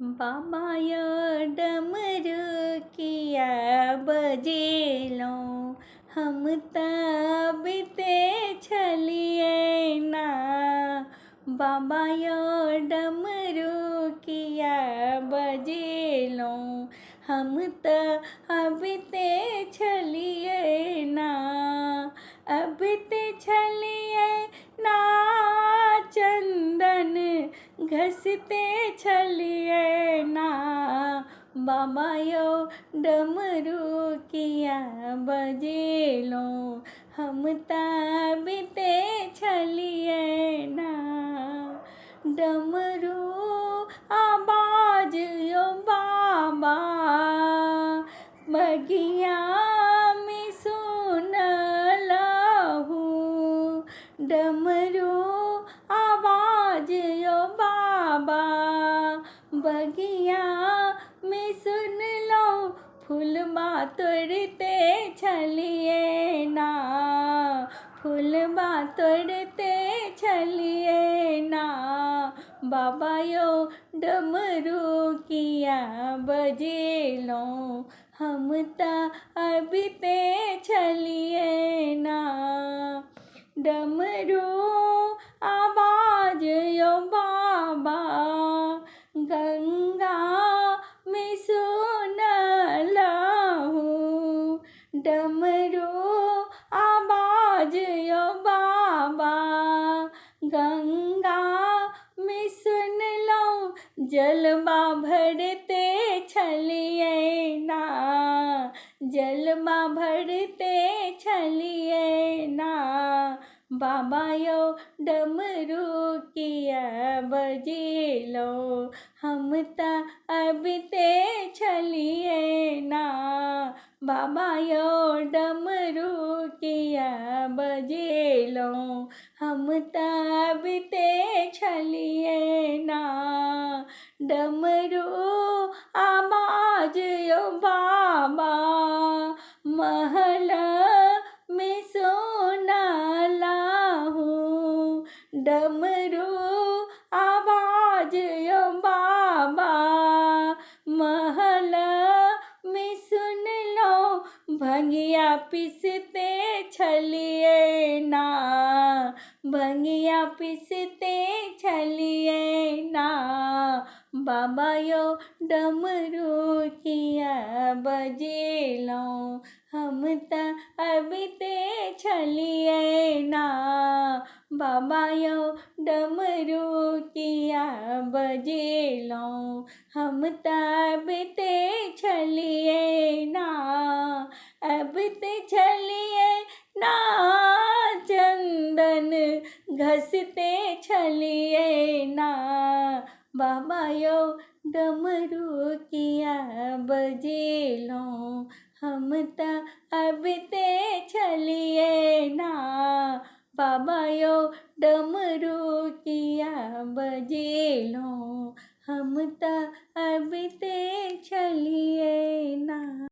बाबा यो डमरू किया बजेलो, हम तबते छलिए ना। बाबा यो डमरू किया बजेलो, हम तबते छलिए ना। अबते छलिए ना चंदन घसते छलिए ना। बाबा यो डमरू किया बजेलो, हम तबते छलिए ना। डमरू आवाज यो बाबा, बगिया में सुनलहु। डमरू आवाज यो बाबा, बगिया में सुन लो। फूलबा तोड़ते छलिए ना, फूलबा तोड़ते छलिए ना। बाबा यो डमरू किया बजेलो, हम तबते छलिए ना। डमरू आवाज यो बाबा, गंगा में सुनलहु। डमरू आवाज यो बाबा, गंगा में सुन लो। जलवा भरते छलिए ना, जलवा भरते छलिए ना। बाबा यो डमरू किया बजेलो, हम तबते छलिए ना। बाबा यो डमरू किया बजेलो, हम तबते छलिए ना। डमरू आवाज यो बाबा, महल में सुनलहु। डमरू आवाज यो बाबा, महल में सुन लो। भंगिया पिसते छलिए ना, भंगिया पिसते छलिए ना। बाबा यो डमरू किया बजेलो, हम तबते छलिए ना। बाबा यो डमरू किया बजेलो, हम तबते छलिए ना। अबते छलिए ना चंदन घसते छलिए ना। बाबा यो डमरू किया बजेलो, हम तबते छलिए ना। बाबा यो डमरू किया बजेलो, हम तबते छलिए ना।